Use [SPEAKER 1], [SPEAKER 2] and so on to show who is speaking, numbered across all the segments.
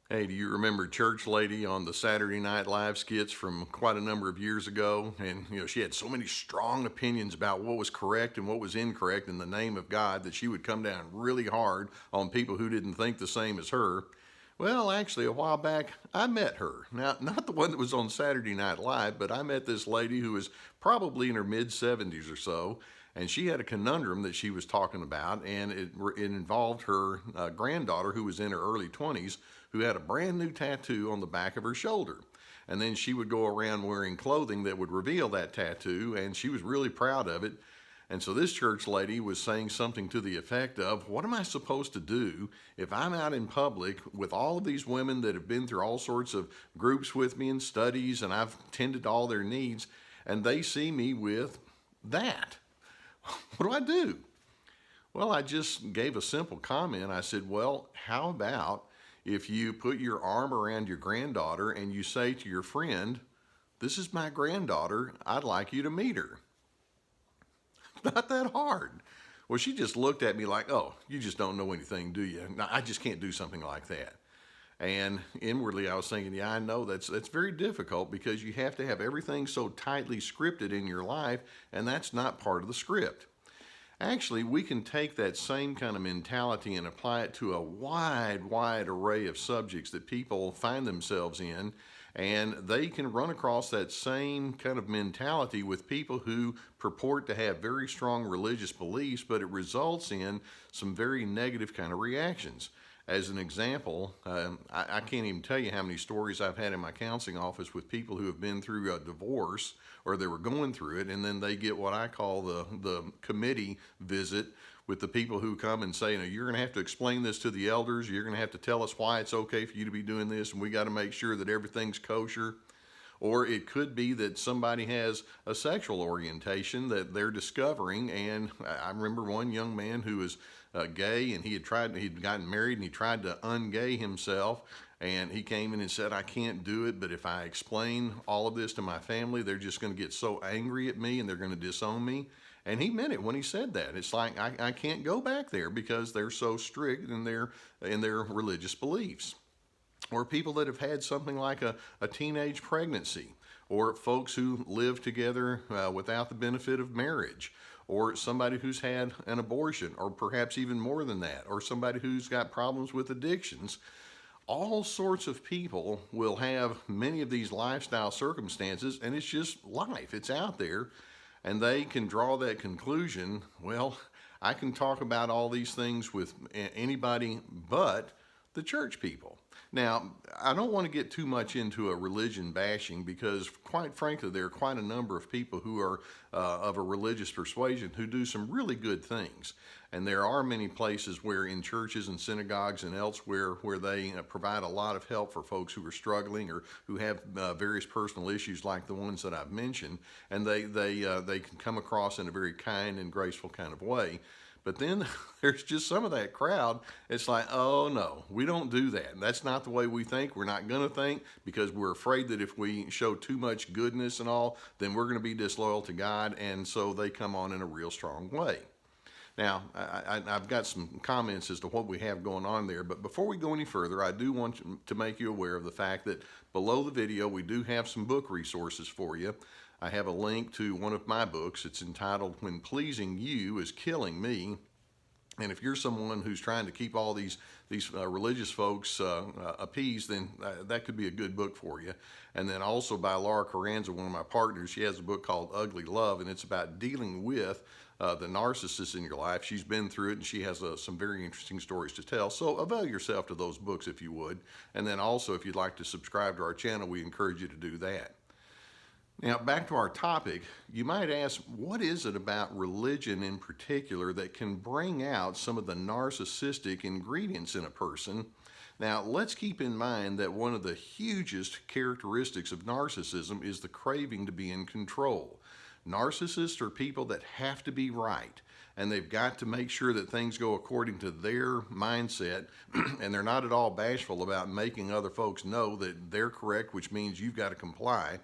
[SPEAKER 1] Hey, do you remember Church Lady on the Saturday Night Live skits from quite a number of years ago? And, she had so many strong opinions about what was correct and what was incorrect in the name of God that she would come down really hard on people who didn't think the same as her. Well, actually, a while back, I met her. Now, not the one that was on Saturday Night Live, but I met this lady who was probably in her mid 70s or so, and she had a conundrum that she was talking about, and it involved her granddaughter who was in her early 20s who had a brand new tattoo on the back of her shoulder. And then she would go around wearing clothing that would reveal that tattoo, and she was really proud of it. And so this church lady was saying something to the effect of, what am I supposed to do if I'm out in public with all of these women that have been through all sorts of groups with me and studies, and I've tended to all their needs, and they see me with that? What do I do? Well, I just gave a simple comment. I said, well, how about if you put your arm around your granddaughter and you say to your friend, this is my granddaughter, I'd like you to meet her. Not that hard. Well, she just looked at me like, oh, you just don't know anything, do you? No, I just can't do something like that. And inwardly, I was thinking, yeah, I know that's very difficult because you have to have everything so tightly scripted in your life, and that's not part of the script. Actually, we can take that same kind of mentality and apply it to a wide array of subjects that people find themselves in, and they can run across that same kind of mentality with people who purport to have very strong religious beliefs, but it results in some very negative kind of reactions. As an example, I can't even tell you how many stories I've had in my counseling office with people who have been through a divorce or they were going through it, and then they get what I call the committee visit with the people who come and say, you're going to have to explain this to the elders. You're going to have to tell us why it's okay for you to be doing this, and we got to make sure that everything's kosher. Or it could be that somebody has a sexual orientation that they're discovering. And I remember one young man who was gay, and he'd gotten married, and he tried to ungay himself. And he came in and said, I can't do it, but if I explain all of this to my family, they're just going to get so angry at me and they're going to disown me. And he meant it when he said that. It's like, I can't go back there because they're so strict in their religious beliefs. Or people that have had something like a teenage pregnancy, or folks who live together without the benefit of marriage, or somebody who's had an abortion, or perhaps even more than that, or somebody who's got problems with addictions. All sorts of people will have many of these lifestyle circumstances, and it's just life. It's out there, and they can draw that conclusion, well, I can talk about all these things with anybody but the church people. Now, I don't want to get too much into a religion bashing because, quite frankly, there are quite a number of people who are of a religious persuasion who do some really good things. And there are many places where in churches and synagogues and elsewhere where they provide a lot of help for folks who are struggling or who have various personal issues like the ones that I've mentioned. And they can come across in a very kind and graceful kind of way. But then there's just some of that crowd. It's like, oh no, we don't do that. That's not the way we think. We're not going to think because we're afraid that if we show too much goodness and all, then we're going to be disloyal to God. And so they come on in a real strong way. Now, I've got some comments as to what we have going on there, but before we go any further, I do want to make you aware of the fact that below the video, we do have some book resources for you. I have a link to one of my books. It's entitled When Pleasing You is Killing Me. And if you're someone who's trying to keep all these religious folks appeased, then that could be a good book for you. And then also by Laura Carranza, one of my partners, she has a book called Ugly Love, and it's about dealing with the narcissists in your life. She's been through it, and she has some very interesting stories to tell. So avail yourself to those books if you would. And then also, if you'd like to subscribe to our channel, we encourage you to do that. Now, back to our topic, you might ask, what is it about religion in particular that can bring out some of the narcissistic ingredients in a person? Now, let's keep in mind that one of the hugest characteristics of narcissism is the craving to be in control. Narcissists are people that have to be right, and they've got to make sure that things go according to their mindset, and they're not at all bashful about making other folks know that they're correct, which means you've got to comply.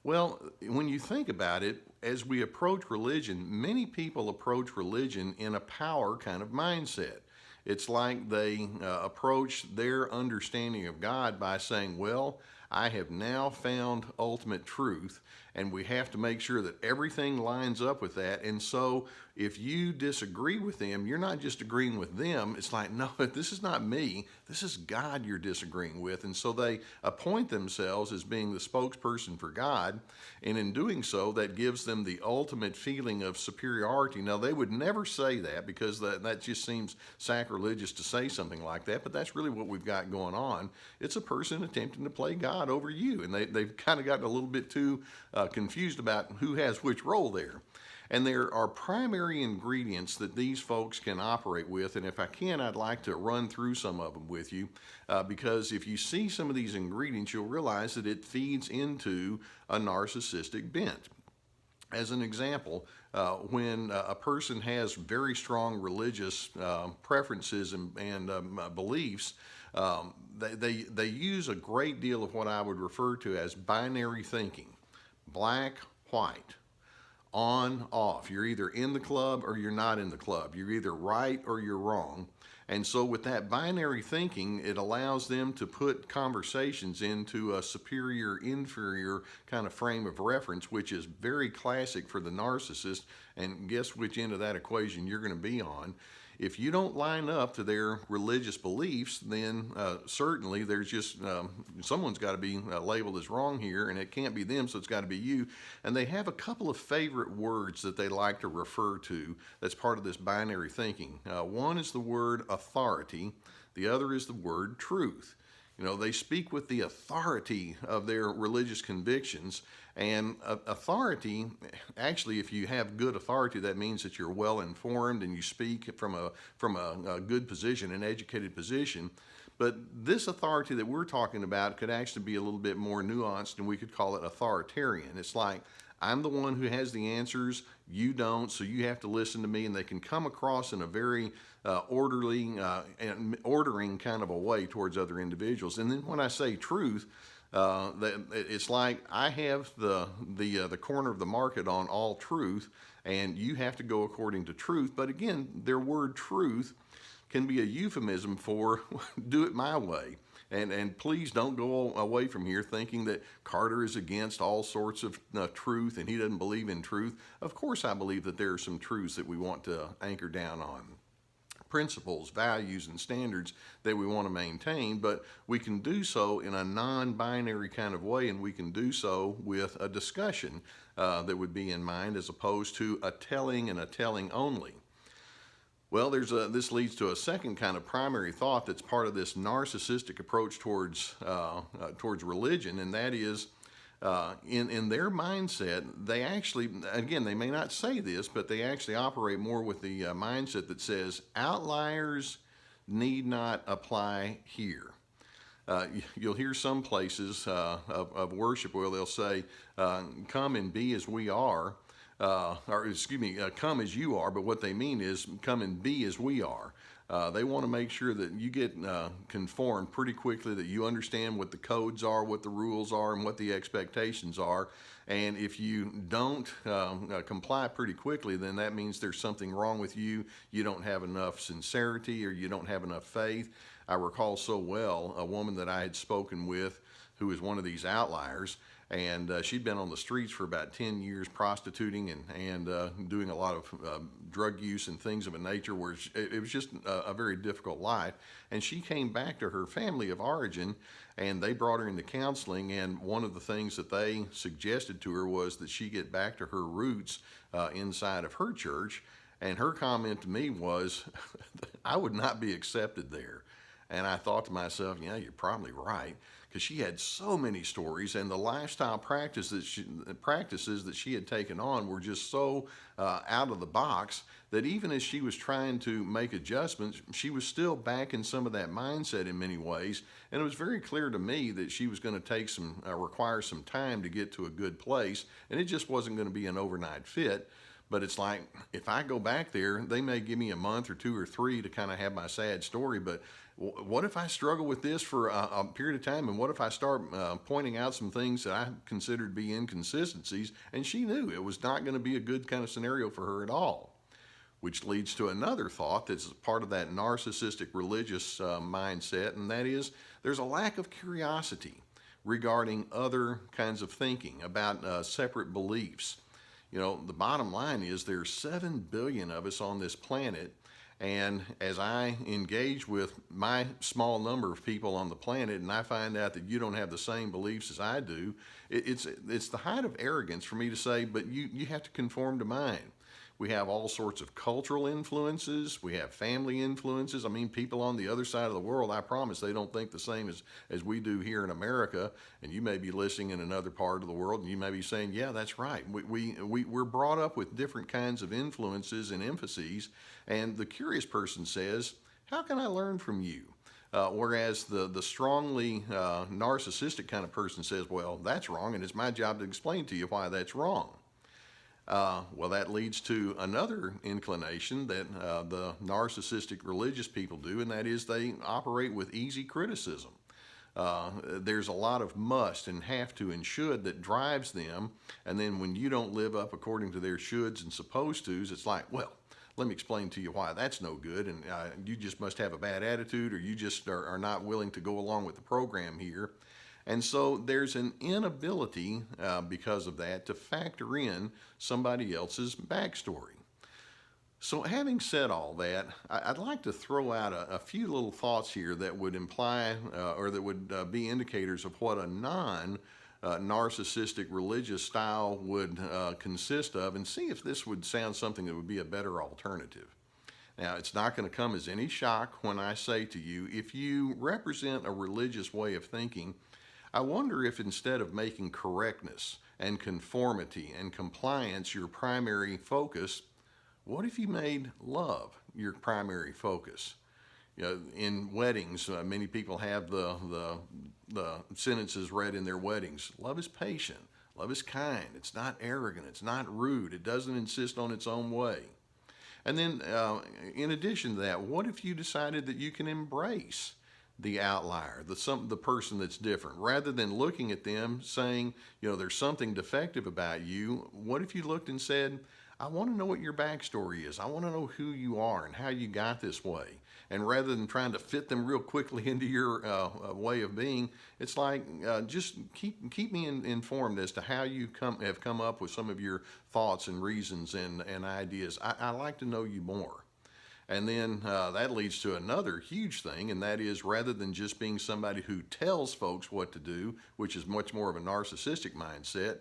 [SPEAKER 1] Well, when you think about it, as we approach religion, many people approach religion in a power kind of mindset. It's like they approach their understanding of God by saying, well, I have now found ultimate truth, and we have to make sure that everything lines up with that. And so if you disagree with them, you're not just agreeing with them. It's like, no, this is not me. This is God you're disagreeing with. And so they appoint themselves as being the spokesperson for God. And in doing so, that gives them the ultimate feeling of superiority. Now, they would never say that, because that just seems sacrilegious to say something like that. But that's really what we've got going on. It's a person attempting to play God over you. And they've kind of gotten a little bit too confused about who has which role there. And there are primary ingredients that these folks can operate with. And if I can, I'd like to run through some of them with you, because if you see some of these ingredients, you'll realize that it feeds into a narcissistic bent. As an example, when a person has very strong religious preferences and beliefs, they use a great deal of what I would refer to as binary thinking. Black, white, on, off. You're either in the club or you're not in the club. You're either right or you're wrong. And so with that binary thinking, it allows them to put conversations into a superior, inferior kind of frame of reference, which is very classic for the narcissist. And guess which end of that equation you're going to be on. If you don't line up to their religious beliefs, then certainly there's just someone's got to be labeled as wrong here, and it can't be them, so it's got to be you. And they have a couple of favorite words that they like to refer to that's part of this binary thinking. One is the word authority. The other is the word truth. You know, they speak with the authority of their religious convictions. And authority, actually, if you have good authority, that means that you're well informed and you speak from a good position, an educated position. But this authority that we're talking about could actually be a little bit more nuanced, and we could call it authoritarian. It's like, I'm the one who has the answers, you don't, so you have to listen to me. And they can come across in a very orderly and ordering kind of a way towards other individuals. And then when I say truth, it's like I have the corner of the market on all truth, and you have to go according to truth. But again, their word truth can be a euphemism for do it my way. And please don't go away from here thinking that Carter is against all sorts of truth and he doesn't believe in truth. Of course, I believe that there are some truths that we want to anchor down on. Principles, values, and standards that we want to maintain, but we can do so in a non-binary kind of way, and we can do so with a discussion that would be in mind, as opposed to a telling and a telling only. Well, this leads to a second kind of primary thought that's part of this narcissistic approach towards religion, and that is, in their mindset, they actually, again, they may not say this, but they actually operate more with the mindset that says outliers need not apply here. You'll hear some places of worship where they'll say, come and be as we are, come as you are, but what they mean is come and be as we are. They want to make sure that you get conformed pretty quickly, that you understand what the codes are, what the rules are, and what the expectations are. And if you don't comply pretty quickly, then that means there's something wrong with you. You don't have enough sincerity, or you don't have enough faith. I recall so well a woman that I had spoken with who was one of these outliers. And she'd been on the streets for about 10 years prostituting and doing a lot of drug use and things of a nature where it was just a very difficult life. And she came back to her family of origin, and they brought her into counseling. And one of the things that they suggested to her was that she get back to her roots inside of her church. And her comment to me was, I would not be accepted there. And I thought to myself, yeah, you're probably right, because she had so many stories, and the lifestyle practices that she had taken on were just so out of the box that even as she was trying to make adjustments, she was still back in some of that mindset in many ways. And it was very clear to me that she was going to take require some time to get to a good place, and it just wasn't going to be an overnight fit. But it's like, if I go back there, they may give me a month or 2 or 3 to kind of have my sad story. But what if I struggle with this for a period of time? And what if I start pointing out some things that I considered to be inconsistencies? And she knew it was not going to be a good kind of scenario for her at all. which leads to another thought that's part of that narcissistic religious mindset, and that is there's a lack of curiosity regarding other kinds of thinking about separate beliefs. You know, the bottom line is there's 7 billion of us on this planet, and as I engage with my small number of people on the planet and I find out that you don't have the same beliefs as I do, it's the height of arrogance for me to say, but you have to conform to mine. We have all sorts of cultural influences. We have family influences. I mean, people on the other side of the world, I promise they don't think the same as we do here in America. And you may be listening in another part of the world and you may be saying, yeah, that's right. We're brought up with different kinds of influences and emphases. And the curious person says, how can I learn from you? Whereas the strongly narcissistic kind of person says, well, that's wrong, and it's my job to explain to you why that's wrong. Well, that leads to another inclination that the narcissistic religious people do, and that is they operate with easy criticism. There's a lot of must and have to and should that drives them, and then when you don't live up according to their shoulds and supposed tos, it's like, well, let me explain to you why that's no good, and you just must have a bad attitude, or you just are not willing to go along with the program here. And so there's an inability because of that to factor in somebody else's backstory. So having said all that, I'd like to throw out a few little thoughts here that would imply or that would be indicators of what a non-narcissistic religious style would consist of, and see if this would sound something that would be a better alternative. Now, it's not going to come as any shock when I say to you, if you represent a religious way of thinking, I wonder if instead of making correctness and conformity and compliance your primary focus, what if you made love your primary focus? You know, in weddings, many people have the sentences read in their weddings. Love is patient. Love is kind. It's not arrogant. It's not rude. It doesn't insist on its own way. And then, in addition to that, what if you decided that you can embrace the outlier, the person that's different, rather than looking at them saying, you know, there's something defective about you? What if you looked and said, I want to know what your backstory is. I want to know who you are and how you got this way. And rather than trying to fit them real quickly into your way of being, it's like just keep me informed as to how you have come up with some of your thoughts and reasons and ideas. I like to know you more. And then that leads to another huge thing, and that is rather than just being somebody who tells folks what to do, which is much more of a narcissistic mindset,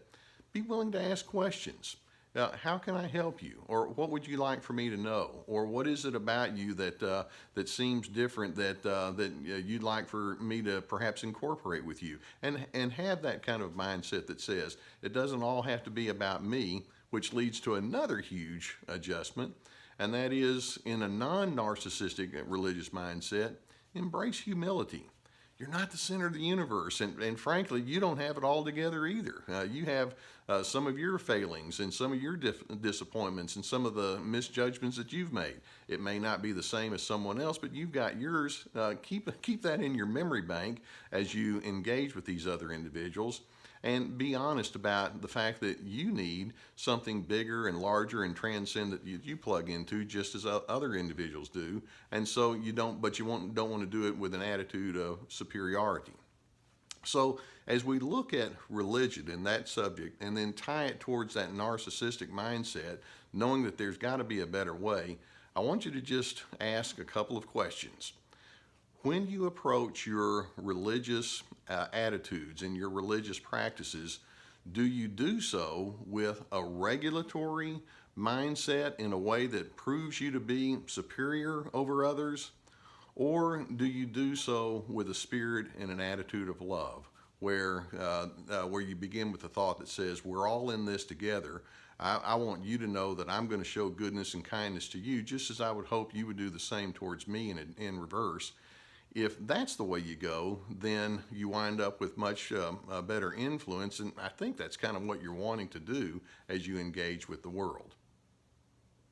[SPEAKER 1] be willing to ask questions. How can I help you? Or what would you like for me to know? Or what is it about you that seems different that you'd like for me to perhaps incorporate with you? And have that kind of mindset that says it doesn't all have to be about me, which leads to another huge adjustment. And that is, in a non-narcissistic religious mindset, embrace humility. You're not the center of the universe, and frankly, you don't have it all together either. You have some of your failings and some of your disappointments and some of the misjudgments that you've made. It may not be the same as someone else, but you've got yours. Keep that in your memory bank as you engage with these other individuals. And be honest about the fact that you need something bigger and larger and transcendent that you plug into just as other individuals do. And so you don't want to do it with an attitude of superiority. So as we look at religion and that subject and then tie it towards that narcissistic mindset, knowing that there's got to be a better way, I want you to just ask a couple of questions. When you approach your religious attitudes and your religious practices, do you do so with a regulatory mindset in a way that proves you to be superior over others? Or do you do so with a spirit and an attitude of love, where you begin with the thought that says, we're all in this together. I want you to know that I'm going to show goodness and kindness to you, just as I would hope you would do the same towards me in reverse. If that's the way you go, then you wind up with much better influence, and I think that's kind of what you're wanting to do as you engage with the world.